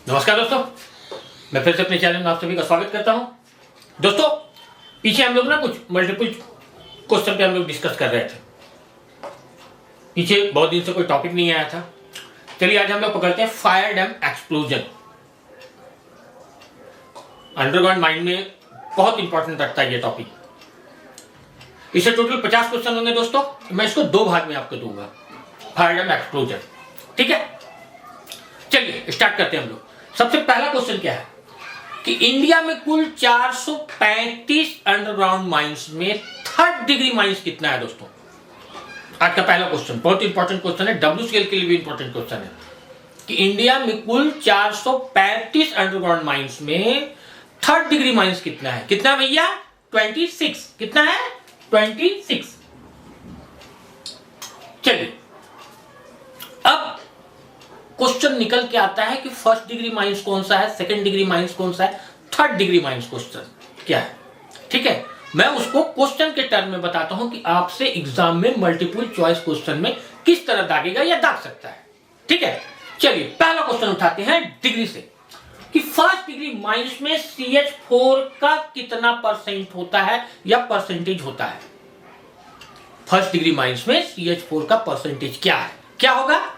नमस्कार दोस्तों, मैं फिर से अपने चैनल में आप सभी का स्वागत करता हूं। दोस्तों, पीछे हम लोग ना कुछ मल्टीपल क्वेश्चन पे हम लोग डिस्कस कर रहे थे। पीछे बहुत दिन से कोई टॉपिक नहीं आया था। चलिए आज हम लोग पकड़ते हैं fire dam explosion. Underground mind में बहुत इंपॉर्टेंट रखता है ये टॉपिक। इसे टोटल 50 क्वेश्चन होंगे दोस्तों। मैं इसको 2 भाग में आपको दूंगा, फायर डैम एक्सप्लोजन। ठीक है, चलिए स्टार्ट करते हैं हम लोग। सबसे पहला क्वेश्चन क्या है कि इंडिया में कुल 435 अंडरग्राउंड माइंस में 3rd डिग्री माइंस कितना है दोस्तों? आज का पहला क्वेश्चन बहुत इंपॉर्टेंट क्वेश्चन है, WCL के लिए भी इंपॉर्टेंट क्वेश्चन है कि इंडिया में कुल 435 अंडरग्राउंड माइंस में 3rd डिग्री माइंस कितना है? कितना भैया? 26। कितना है? 26। चलिए अब क्वेश्चन निकल के आता है कि 1st डिग्री माइंस कौन सा है, 2nd डिग्री माइंस कौन सा है, 3rd डिग्री माइंस क्वेश्चन क्या है। ठीक है, मैं उसको क्वेश्चन के टर्म में बताता हूं कि आपसे एग्जाम में मल्टीपल चॉइस क्वेश्चन में किस तरह दागेगा या दाग सकता है। ठीक है, चलिए पहला क्वेश्चन उठाते हैं डिग्री से कि 1st डिग्री माइंस में CH4 का कितना परसेंट होता है या परसेंटेज होता है। 1st डिग्री माइंस में CH4 का परसेंटेज क्या है? क्या होगा?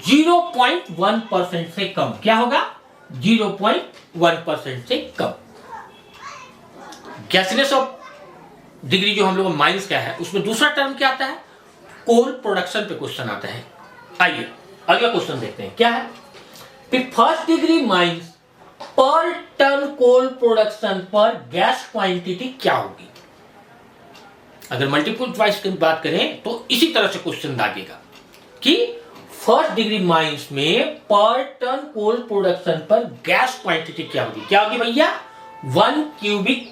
0.1% से कम। क्या होगा? 0.1% से कम। गैसियस ऑफ डिग्री जो हम लोग माइंस का है उसमें दूसरा टर्म क्या आता है? कोल प्रोडक्शन पे क्वेश्चन आता है। आइए अगला क्वेश्चन देखते हैं क्या है कि 1st डिग्री माइंस पर टन कोल प्रोडक्शन पर गैस क्वांटिटी क्या होगी। अगर मल्टीपल चॉइस की बात करें तो इसी तरह से क्वेश्चन दागेगा कि 1st डिग्री माइंस में पर टन कोल प्रोडक्शन पर गैस क्वांटिटी क्या होगी। क्या होगी भैया? 1 क्यूबिक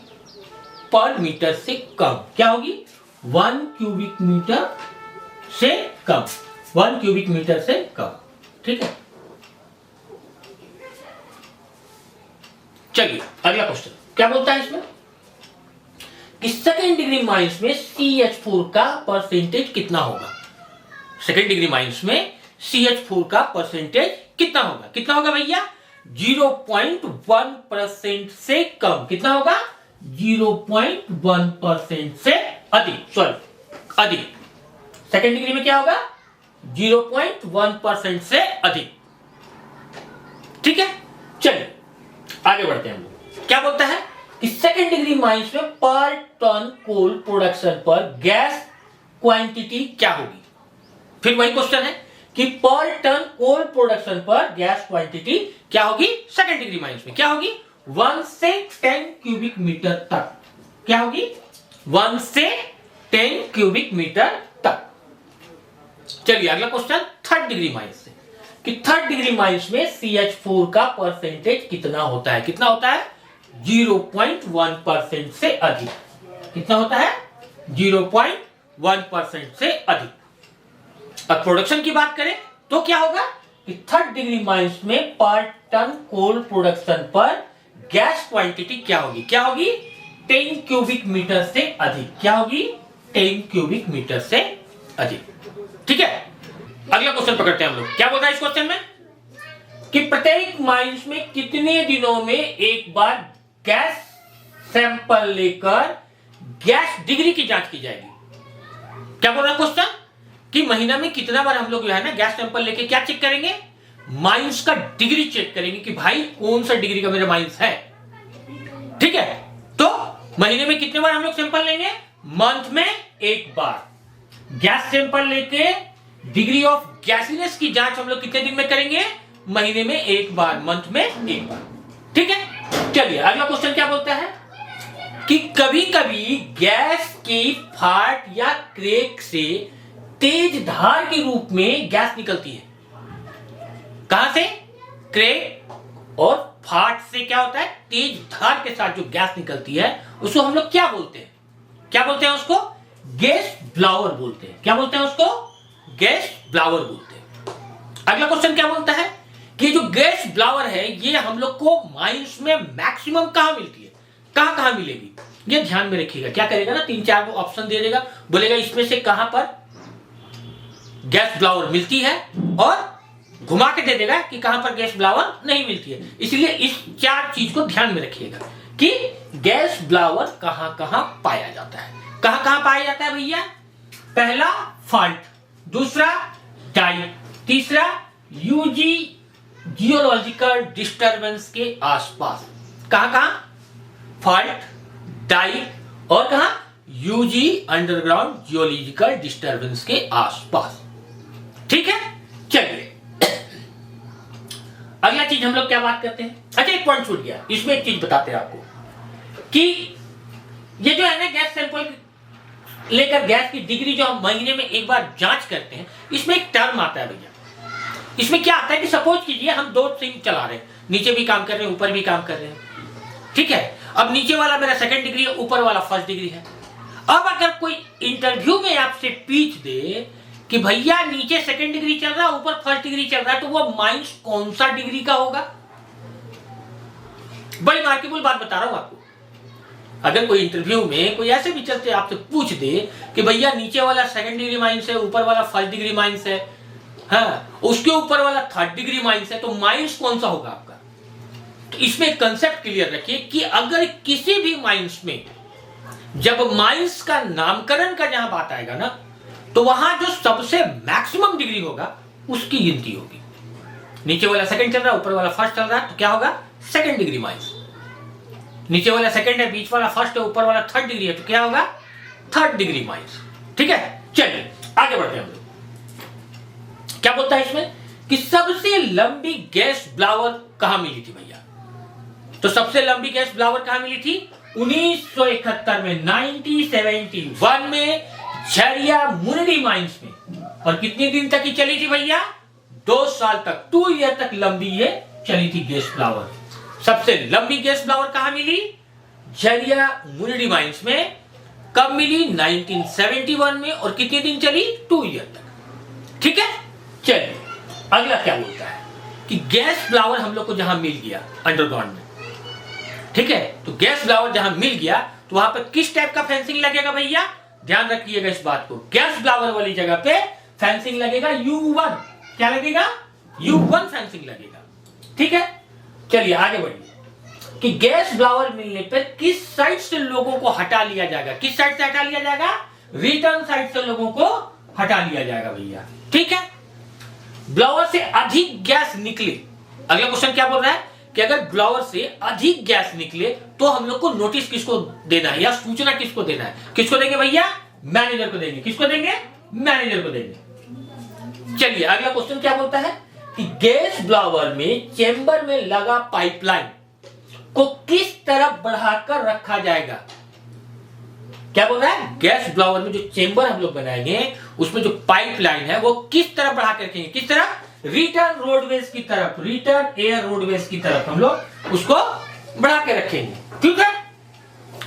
पर मीटर से कम। क्या होगी? 1 क्यूबिक मीटर से कम। 1 क्यूबिक मीटर से कम। ठीक है, चलिए अगला क्वेश्चन क्या बोलता है इसमें कि 2nd डिग्री माइंस में CH4 का परसेंटेज कितना होगा। 2nd डिग्री माइंस में CH4 का परसेंटेज कितना होगा? कितना होगा भैया? 0.1% से कम। कितना होगा? 0.1% से अधिक। अधिक। 2nd डिग्री में क्या होगा? 0.1% से अधिक। ठीक है, चलिए आगे बढ़ते हैं हम लोग। क्या बोलता है कि 2nd डिग्री माइंस में पर टन कोल प्रोडक्शन पर गैस क्वांटिटी क्या होगी। फिर वही क्वेश्चन है कि पर टन कोल प्रोडक्शन पर गैस क्वांटिटी क्या होगी 2nd डिग्री माइंस में। क्या होगी? 1 से 10 क्यूबिक मीटर तक। क्या होगी? 1 से 10 क्यूबिक मीटर तक। चलिए अगला क्वेश्चन 3rd डिग्री माइंस से कि 3rd डिग्री माइंस में CH4 का परसेंटेज कितना होता है। कितना होता है? 0.1% से अधिक। कितना होता है? 0.1% से अधिक। अब प्रोडक्शन की बात करें तो क्या होगा कि 3rd डिग्री माइंस में पर टन कोल प्रोडक्शन पर गैस क्वांटिटी क्या होगी। क्या होगी? 10 क्यूबिक मीटर से अधिक। क्या होगी? 10 क्यूबिक मीटर से अधिक। ठीक है, अगला क्वेश्चन पकड़ते हैं हम लोग। क्या बोल रहा है इस क्वेश्चन में कि प्रत्येक माइंस में कितने दिनों में एक बार गैस सैंपल लेकर गैस डिग्री की जांच की जाएगी। क्या बोल रहा है क्वेश्चन कि महीना में कितना बार हम लोग जो है ना गैस सैंपल लेके क्या चेक करेंगे? माइंस का डिग्री चेक करेंगे कि भाई कौन सा डिग्री का मेरा माइंस है। ठीक है, तो महीने में कितने बार हम लोग सैंपल लेंगे? मंथ में एक बार। गैस सैंपल लेके डिग्री ऑफ गैसीनेस की जांच हम लोग कितने दिन में करेंगे? महीने में एक बार, मंथ में एक बार। ठीक है, चलिए अगला क्वेश्चन क्या बोलता है कि कभी कभी गैस की फाट या क्रैक से तेज धार के रूप में गैस निकलती है। कहां से? क्रैक और फाट से क्या होता है? तेज धार के साथ जो गैस निकलती है उसको हम लोग क्या बोलते हैं? क्या बोलते हैं उसको? गैस ब्लावर बोलते हैं। क्या बोलते हैं उसको? गैस ब्लावर बोलते हैं। अगला क्वेश्चन क्या बोलता है कि जो गैस ब्लावर है ये हम लोग को माइंस में मैक्सिमम कहां मिलती है, कहां कहां मिलेगी, ये ध्यान में रखिएगा। क्या करेगा ना, 3-4 ऑप्शन दे देगा, बोलेगा इसमें से कहां पर गैस ब्लावर मिलती है और घुमा के दे देगा कि कहां पर गैस ब्लावर नहीं मिलती है। इसलिए इस 4 चीज को ध्यान में रखिएगा कि गैस ब्लावर कहां कहां पाया जाता है। कहां कहां पाया जाता है भैया? पहला फॉल्ट, दूसरा डाई, तीसरा यूजी जियोलॉजिकल डिस्टरबेंस के आसपास। कहां कहां? फॉल्ट, डाई और कहां? यूजी अंडरग्राउंड जियोलॉजिकल डिस्टरबेंस के आसपास। ठीक है, चलिए अगला चीज हम लोग क्या बात करते हैं। अच्छा, एक पॉइंट छूट गया, इसमें एक चीज बताते हैं आपको कि ये जो है ना गैस सैंपल लेकर गैस की डिग्री जो हम महीने में एक बार जांच करते हैं, इसमें एक टर्म आता है भैया। इसमें क्या आता है कि सपोज कीजिए हम 2 सिंक चला रहे हैं, नीचे भी काम कर रहे हैं, ऊपर भी काम कर रहे हैं, ठीक है। अब नीचे वाला मेरा 2nd डिग्री है, ऊपर वाला 1st डिग्री है। अब अगर कोई इंटरव्यू में आपसे पूछ दे कि भैया नीचे 2nd डिग्री चल रहा है, ऊपर 1st डिग्री चल रहा है, तो वो माइनस कौन सा डिग्री का होगा? बड़ी मार्केबल बात बता रहा हूं आपको। अगर कोई इंटरव्यू में कोई ऐसे भी चलते आपसे पूछ दे कि भैया नीचे वाला 2nd डिग्री माइनस है, ऊपर वाला 1st डिग्री माइनस है, हाँ, उसके ऊपर वाला 3rd डिग्री माइनस है, तो माइनस कौन सा होगा आपका? तो इसमें कंसेप्ट क्लियर रखिए कि अगर किसी भी माइनस में जब माइनस का नामकरण का जहां बात आएगा ना, तो वहां जो सबसे मैक्सिमम डिग्री होगा उसकी गिनती होगी। नीचे वाला 2nd चल रहा है, ऊपर वाला 1st चल रहा है, तो क्या होगा? 2nd degree minus. नीचे वाला 2nd है, बीच वाला 1st है, ऊपर वाला 3rd डिग्री है, तो क्या होगा? 3rd degree minus. ठीक है, चलिए आगे बढ़ते हैं हम लोग। क्या बोलता है इसमें कि सबसे लंबी गैस ब्लावर कहां मिली थी भैया? तो सबसे लंबी गैस ब्लावर कहां मिली थी? 1971 में, 1971 में झरिया मुनिडी माइंस में। और कितने दिन तक ही चली थी भैया? 2 साल तक, 2 ईयर तक लंबी ये चली थी गैस ब्लावर। सबसे लंबी गैस ब्लावर कहां मिली? झरिया मुनिडी माइंस में। कब मिली? 1971 में। और कितने दिन चली? 2 ईयर तक। ठीक है, चलिए अगला क्या बोलता है कि गैस ब्लावर हम लोग को जहां मिल गया अंडरग्राउंड में, ठीक है, तो गैस ब्लावर जहां मिल गया तो वहां पर किस टाइप का फेंसिंग लगेगा भैया? ध्यान रखिएगा इस बात को। गैस ब्लावर वाली जगह पे फेंसिंग लगेगा U1। क्या लगेगा? U1 फेंसिंग लगेगा। ठीक है, चलिए आगे बढ़िए कि गैस ब्लावर मिलने पर किस साइड से लोगों को हटा लिया जाएगा? किस साइड से हटा लिया जाएगा? रिटर्न साइड से लोगों को हटा लिया जाएगा भैया। ठीक है, ब्लावर से अधिक गैस निकले। अगला क्वेश्चन क्या बोल रहा है कि अगर ब्लावर से अधिक गैस निकले तो हम लोग को नोटिस किसको देना है या सूचना किसको देना है? किसको देंगे भैया? मैनेजर को देंगे। किसको देंगे? मैनेजर को देंगे। चलिए अगला क्वेश्चन क्या बोलता है कि गैस ब्लावर में चेंबर में लगा पाइपलाइन को किस तरफ बढ़ाकर रखा जाएगा? क्या बोल रहा है? गैस ब्लावर में जो चेंबर हम लोग बनाएंगे उसमें जो पाइपलाइन है वो किस तरफ बढ़ा के रखेंगे? किस तरफ? रिटर्न रोडवेज की तरफ, रिटर्न एयर रोडवेज की तरफ हम लोग उसको बढ़ा के रखेंगे। ठीक है,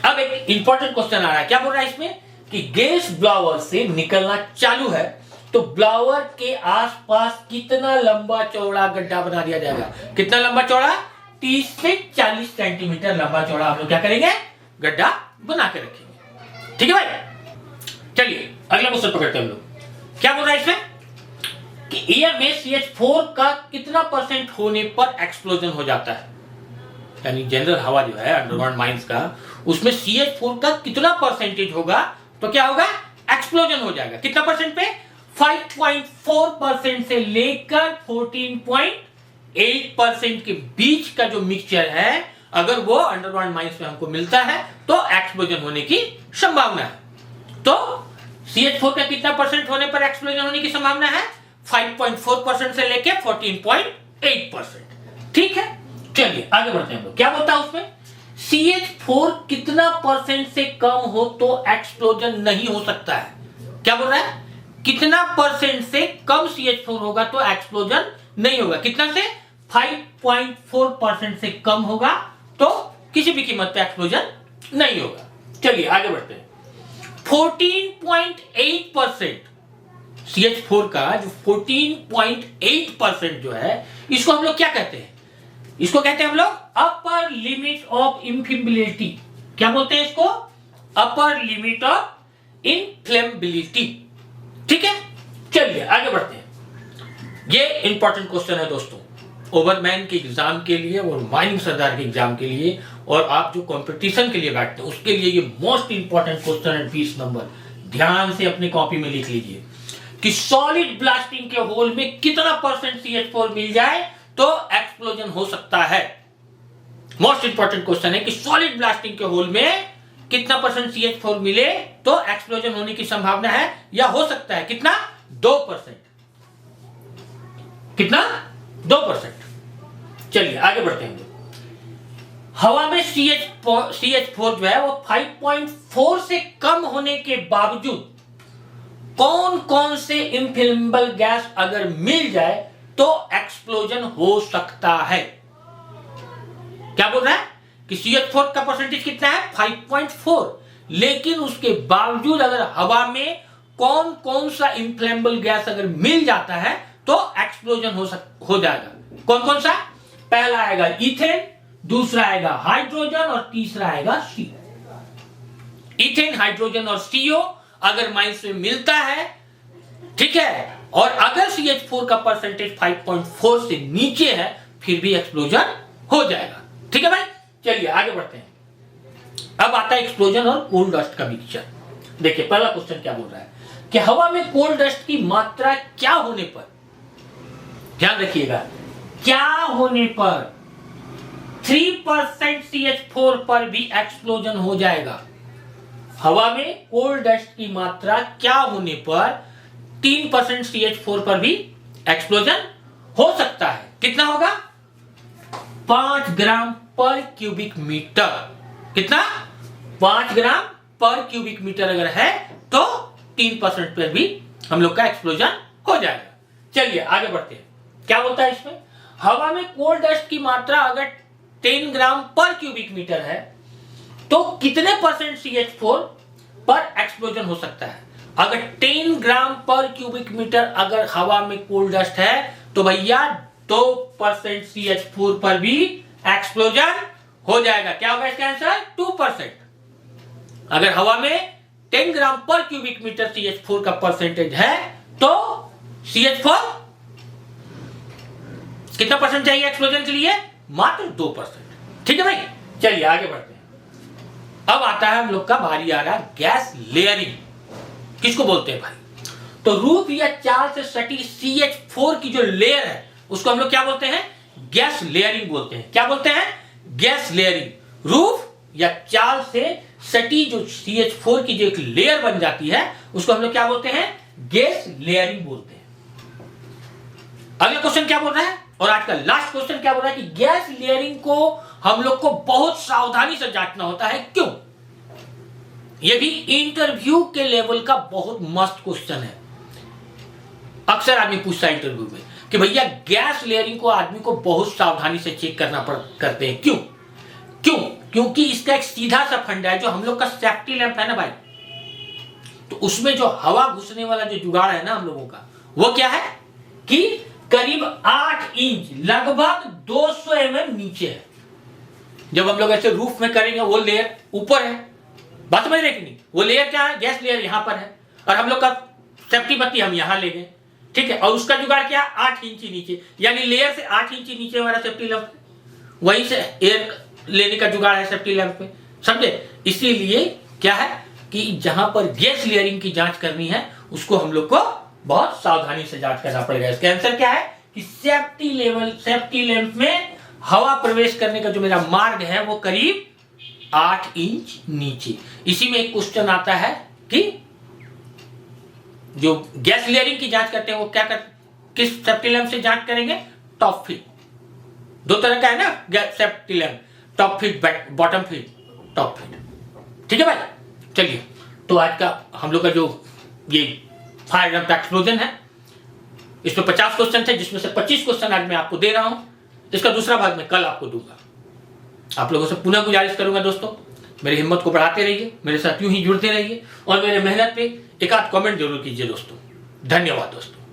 अब एक इंपॉर्टेंट क्वेश्चन आ रहा है। क्या बोल रहा है इसमें कि गैस ब्लावर से निकलना चालू है तो ब्लावर के आसपास कितना लंबा चौड़ा गड्ढा बना दिया जाएगा? कितना लंबा चौड़ा? 30 से 40 सेंटीमीटर लंबा चौड़ा हम लोग क्या करेंगे? गड्ढा बना के रखेंगे। ठीक है भाई, चलिए अगला क्वेश्चन पकड़ते हैं हम लोग। क्या बोल रहा है इसमें कि एयर में CH4 का कितना % होने पर एक्सप्लोजन हो जाता है? यानी जनरल हवा जो है अंडरग्राउंड माइंस का, उसमें CH4 का कितना % होगा तो क्या होगा? एक्सप्लोजन हो जाएगा। कितना % पे? 5.4% से लेकर 14.8% के बीच का जो मिक्सचर है, अगर वो अंडरग्राउंड माइंस में हमको मिलता है तो एक्सप्लोजन होने की संभावना है। तो CH4 का कितना % होने पर एक्सप्लोजन होने की संभावना है? 5.4% से लेके 14.8%। ठीक है, चलिए आगे बढ़ते हैं हम लोग। क्या बोलता है उसमें? CH4 कितना % से कम हो तो एक्सप्लोजन नहीं हो सकता है? क्या बोल रहा है? कितना % से कम CH4 होगा तो एक्सप्लोजन नहीं होगा? कितना से? 5.4% से कम होगा तो किसी भी कीमत पे एक्सप्लोजन नहीं होगा। चलिए आगे बढ़ते हैं। 14.8% CH4 का जो 14.8% जो है, इसको हम लोग क्या कहते हैं? इसको कहते हैं हम लोग अपर लिमिट ऑफ इनफ्लेमेबिलिटी। क्या बोलते हैं इसको? Upper limit of inflammability. ठीक है, चलिए आगे बढ़ते हैं। ये इंपॉर्टेंट क्वेश्चन है दोस्तों, ओवरमैन के एग्जाम के लिए और माइनिंग सरदार के एग्जाम के लिए, और आप जो कंपटीशन के लिए बैठते हैं उसके लिए ये मोस्ट इंपॉर्टेंट क्वेश्चन है 20 नंबर। ध्यान से अपनी कॉपी में लिख लीजिए कि सॉलिड ब्लास्टिंग के होल में कितना परसेंट CH4 मिल जाए तो एक्सप्लोजन हो सकता है। मोस्ट इंपॉर्टेंट क्वेश्चन है कि सॉलिड ब्लास्टिंग के होल में कितना परसेंट CH4 मिले तो एक्सप्लोजन होने की संभावना है या हो सकता है। कितना? 2%। कितना? 2%। चलिए आगे बढ़ते हैं। हवा में CH4 जो है वो 5.4 से कम होने के बावजूद कौन कौन से इनफ्लेमेबल गैस अगर मिल जाए तो एक्सप्लोजन हो सकता है। क्या बोल रहा है कि CH4 का परसेंटेज कितना है? 5.4, लेकिन उसके बावजूद अगर हवा में कौन कौन सा इनफ्लेमेबल गैस अगर मिल जाता है तो एक्सप्लोजन हो जाएगा। कौन कौन सा? पहला आएगा इथेन, दूसरा आएगा हाइड्रोजन और तीसरा आएगा CO। इथेन, हाइड्रोजन और CO अगर माइंस में मिलता है, ठीक है, और अगर CH4 का परसेंटेज 5.4 से नीचे है फिर भी एक्सप्लोजन हो जाएगा। ठीक है भाई, चलिए आगे बढ़ते हैं। अब आता है एक्सप्लोजन और कोल डस्ट का मिक्सचर। देखिए पहला क्वेश्चन क्या बोल रहा है कि हवा में कोल डस्ट की मात्रा क्या होने पर, ध्यान रखिएगा, क्या होने पर 3% CH4 पर भी एक्सप्लोजन हो जाएगा। हवा में कोल डस्ट की मात्रा क्या होने पर 3% CH4 पर भी एक्सप्लोजन हो सकता है। कितना होगा? 5 ग्राम पर क्यूबिक मीटर। कितना? 5 ग्राम पर क्यूबिक मीटर अगर है तो 3% पर भी हम लोग का एक्सप्लोजन हो जाएगा। चलिए आगे बढ़ते हैं। क्या बोलता है इसमें? हवा में कोल डस्ट की मात्रा अगर 10 ग्राम पर क्यूबिक मीटर है तो कितने परसेंट CH4 पर एक्सप्लोजन हो सकता है। अगर 10 ग्राम पर क्यूबिक मीटर अगर हवा में कोल डस्ट है तो भैया 2% CH4 पर भी एक्सप्लोजन हो जाएगा। क्या होगा इसका आंसर? 2%। अगर हवा में 10 ग्राम पर क्यूबिक मीटर CH4 का परसेंटेज है तो CH4 कितना परसेंट चाहिए एक्सप्लोजन के लिए? मात्र 2%। ठीक है भाई, चलिए आगे बढ़ते हैं। अब आता है हम लोग का बारी आ रहा गैस लेयरिंग। किसको बोलते हैं भाई? तो रूफ या चाल से सटी CH4 की जो लेयर है उसको हम लोग क्या बोलते हैं? गैस लेयरिंग बोलते हैं। क्या बोलते हैं? Gas layering. रूफ या चाल से सटी जो CH4 की जो एक लेयर बन जाती है उसको हम लोग क्या बोलते हैं? गैस लेयरिंग बोलते हैं। अगला क्वेश्चन क्या बोल रहा है और आज का लास्ट क्वेश्चन क्या बोल रहा है कि गैस लेयरिंग को हम लोग को बहुत सावधानी से जांचना होता है। क्यों? यह भी इंटरव्यू के लेवल का बहुत मस्त क्वेश्चन है। अक्सर आदमी पूछता है इंटरव्यू में कि भैया गैस लेयरिंग को आदमी को बहुत सावधानी से चेक करते हैं। क्यों? क्योंकि इसका एक सीधा सा फंडा है। जो हम लोग का सेफ्टी लैंप है ना भाई, तो उसमें जो हवा घुसने वाला जो जुगाड़ है ना हम लोगों का, वो क्या है कि करीब 8 इंच लगभग 200 mm नीचे है। जब हम लोग ऐसे रूफ में करेंगे वो लेयर ऊपर है, बात समझ रहे कि नहीं? वो लेयर क्या है? गैस लेयर यहां पर है और हम लोग का सेफ्टी बत्ती हम यहां ले गए, ठीक है, और उसका जुगाड़ क्या? 8 इंच नीचे, यानी लेयर से 8 इंच नीचे हमारा सेफ्टी लैंप, वहीं से एयर लेने का जुगाड़ है सेफ्टी लैंप पे, समझे? इसीलिए क्या है कि जहां पर गैस लेयरिंग की जांच करनी है उसको हम लोग को बहुत सावधानी से जांच करना पड़ेगा। इसका आंसर क्या है कि सेफ्टी लैंप में हवा प्रवेश करने का जो मेरा मार्ग है वो करीब 8 इंच नीचे। इसी में एक क्वेश्चन आता है कि जो गैस लेयरिंग की जांच करते हैं वो क्या किस सेफ्टी लैंप से जांच करेंगे? Top fit. 2 तरह का है ना gas safety lamp, top fit, bottom fit, top fit. ठीक है भाई, चलिए तो आज का हम लोग का जो ये फायर लैंप का एक्सप्लोजन है इसमें 50 क्वेश्चन थे, जिसमें से 25 क्वेश्चन आज मैं आपको दे रहा हूं। इसका दूसरा भाग मैं कल आपको दूंगा। आप लोगों से पुनः गुजारिश करूंगा दोस्तों, मेरी हिम्मत को बढ़ाते रहिए, मेरे साथ यूं ही जुड़ते रहिए और मेरे मेहनत पे एक आध कमेंट जरूर कीजिए दोस्तों। धन्यवाद दोस्तों।